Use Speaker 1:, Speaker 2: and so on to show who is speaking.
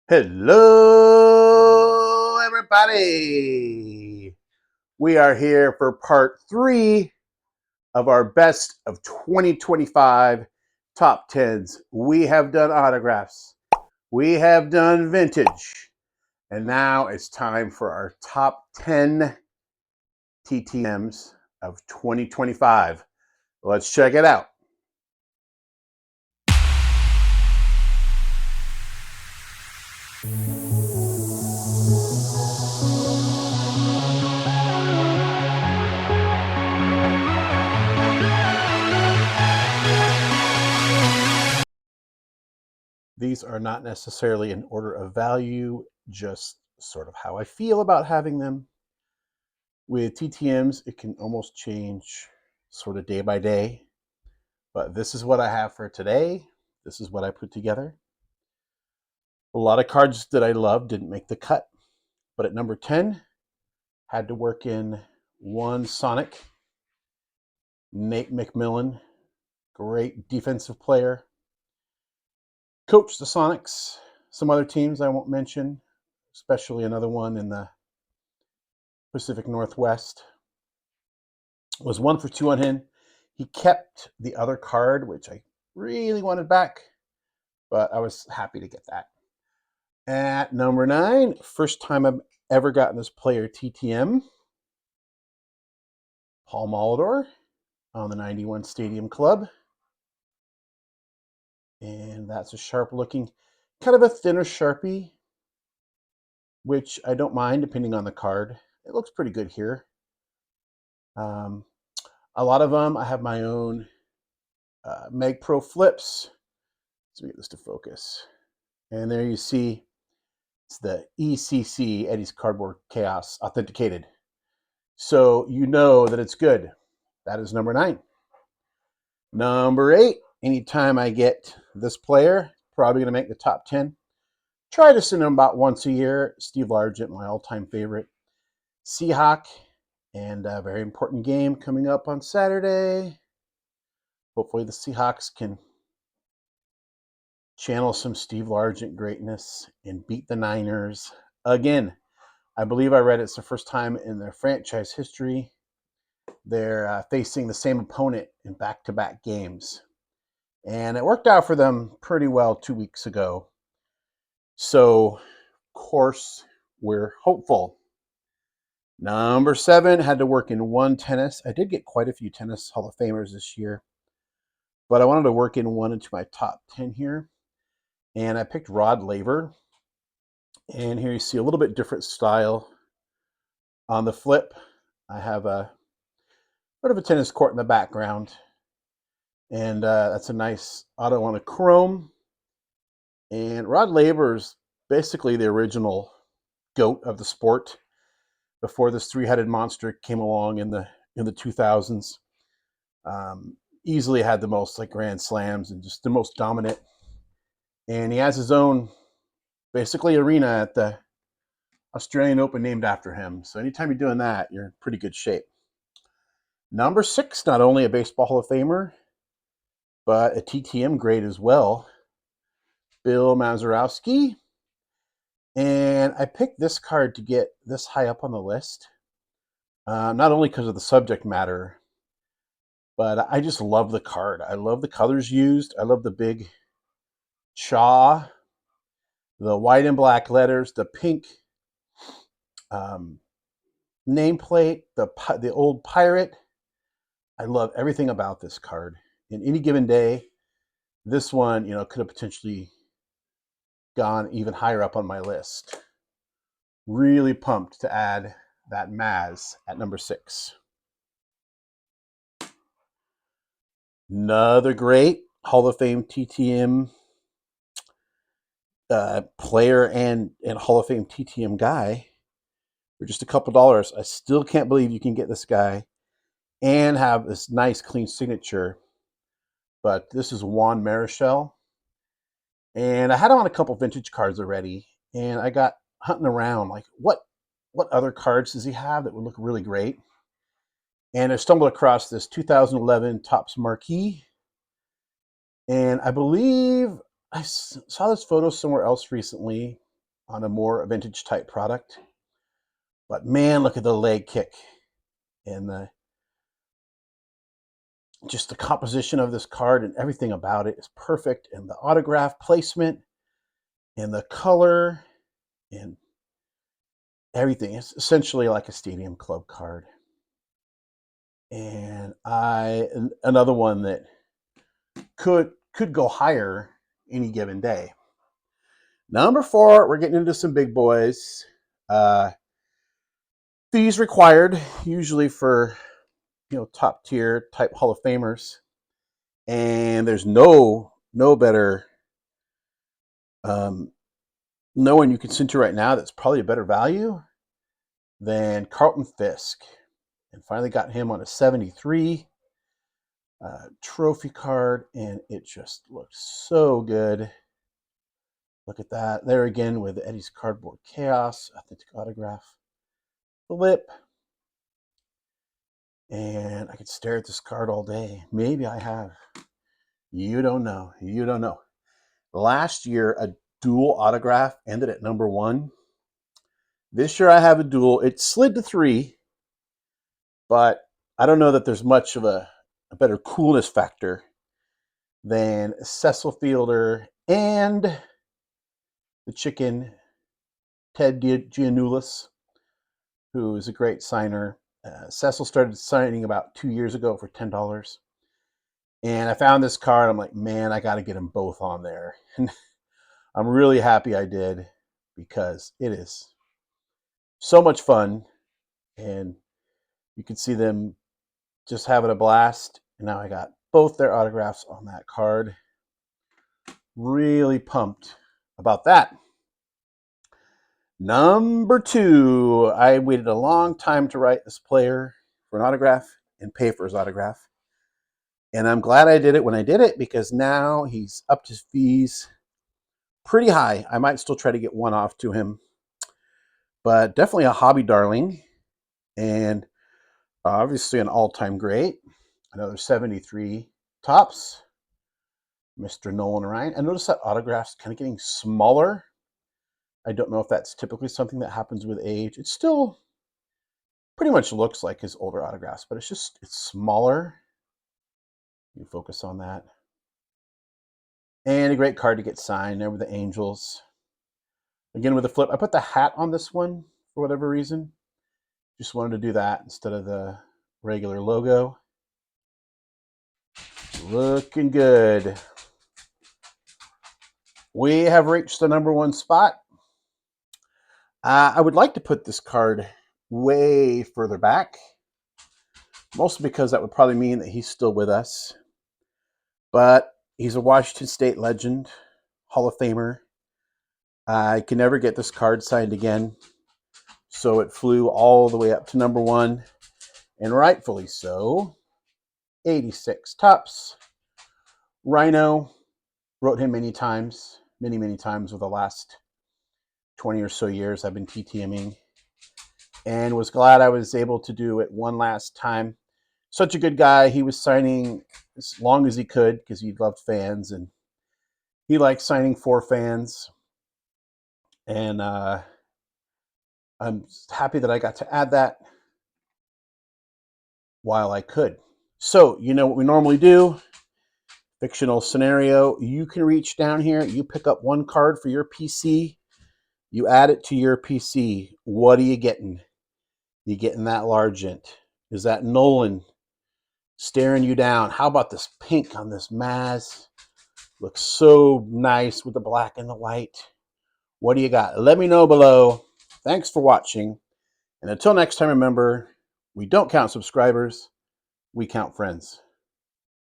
Speaker 1: Hello, everybody. We are here for part 3 of our best of 2025 top 10s. We have done autographs, we have done vintage, and now it's time for our top 10 TTMs of 2025. Let's check it out. These are not necessarily in order of value, just sort of how I feel about having them. With TTMs, it can almost change sort of day by day, but this is what I have for today. This is what I put together. A lot of cards that I love didn't make the cut, but at number 10, had to work in one Sonic, Nate McMillan, great defensive player. Coached the Sonics, some other teams I won't mention, especially another one in the Pacific Northwest. Was 1 for 2 on him. He kept the other card, which I really wanted back, but I was happy to get that. At number 9, first time I've ever gotten this player TTM, Paul Molitor on the 91 Stadium Club. And that's a sharp looking, kind of a thinner Sharpie, which I don't mind depending on the card. It looks pretty good here. A lot of them, I have my own Mag Pro flips. Let's get this to focus. And there you see, it's the ECC, Eddy's Cardboard Chaos Authenticated. So you know that it's good. That is number 9. Number 8, anytime I get this player, probably going to make the top 10. Try to send him about once a year. Steve Largent, my all-time favorite. Seahawk, and a very important game coming up on Saturday. Hopefully the Seahawks can channel some Steve Largent greatness and beat the Niners again. I believe I read it's the first time in their franchise history they're facing the same opponent in back-to-back games. And it worked out for them pretty well 2 weeks ago. So, of course, we're hopeful. Number 7, had to work in one tennis. I did get quite a few tennis Hall of Famers this year, but I wanted to work in one into my top 10 here. And I picked Rod Laver. And here you see a little bit different style. On the flip, I have a bit of a tennis court in the background. And that's a nice auto on a chrome. And Rod Laver is basically the original GOAT of the sport before this three-headed monster came along in the 2000s. Easily had the most like Grand Slams and just the most dominant. And he has his own basically arena at the Australian Open named after him. So anytime you're doing that, you're in pretty good shape. Number 6, not only a Baseball Hall of Famer, but a TTM great as well, Bill Mazeroski. And I picked this card to get this high up on the list, not only because of the subject matter, but I just love the card. I love the colors used. I love the big Chaw, the white and black letters, the pink nameplate, the old pirate. I love everything about this card. In any given day, this one, could have potentially gone even higher up on my list. Really pumped to add that Maz at number 6. Another great Hall of Fame TTM player and Hall of Fame TTM guy for just a couple dollars. I still can't believe you can get this guy and have this nice clean signature. But this is Juan Marichal. And I had him on a couple vintage cards already. And I got hunting around like what other cards does he have that would look really great? And I stumbled across this 2011 Topps Marquee. And I believe I saw this photo somewhere else recently. on a more vintage type product. But man, look at the leg kick and just the composition of this card and everything about it is perfect. And the autograph placement and the color and everything. It's essentially like a Stadium Club card. And another one that could go higher any given day. Number 4, we're getting into some big boys. Fees required, usually for top tier type Hall of Famers, and there's no better no one you can send to right now that's probably a better value than Carlton Fisk. And finally got him on a 73 trophy card, and it just looks so good. Look at that. There again with Eddy's Cardboard Chaos, authentic autograph. Flip. And I could stare at this card all day. Maybe I have. You don't know. You don't know. Last year, a dual autograph ended at number 1. This year I have a dual. It slid to 3, but I don't know that there's much of a better coolness factor than Cecil Fielder and the chicken, Ted Giannoulis, who is a great signer. Cecil started signing about 2 years ago for $10. And I found this card. I'm like, man, I got to get them both on there. And I'm really happy I did because it is so much fun. And you can see them just having a blast. And now I got both their autographs on that card. Really pumped about that. Number 2, I waited a long time to write this player for an autograph and pay for his autograph. And I'm glad I did it when I did it because now he's up to fees pretty high. I might still try to get one off to him, but definitely a hobby darling and obviously an all-time great. Another 73 tops, Mr. Nolan Ryan. I noticed that autograph's kind of getting smaller. I don't know if that's typically something that happens with age. It still pretty much looks like his older autographs, but it's smaller. You focus on that. And a great card to get signed there with the Angels. Again, with the flip, I put the hat on this one for whatever reason. Just wanted to do that instead of the regular logo. Looking good. We have reached the number 1 spot. I would like to put this card way further back, mostly because that would probably mean that he's still with us. But he's a Washington State legend, Hall of Famer. I can never get this card signed again, so it flew all the way up to number 1, and rightfully so. 86 tops. Rhino, wrote him many times over the last 20 or so years I've been TTMing, and was glad I was able to do it one last time. Such a good guy. He was signing as long as he could because he loved fans, and he liked signing for fans. And I'm happy that I got to add that while I could. So, you know what we normally do. Fictional scenario. You can reach down here. You pick up one card for your PC. You add it to your PC. What are you getting? You getting that Largent? Is that Nolan staring you down? How about this pink on this Maz? Looks so nice with the black and the white. What do you got? Let me know below. Thanks for watching. And until next time, remember, we don't count subscribers, we count friends.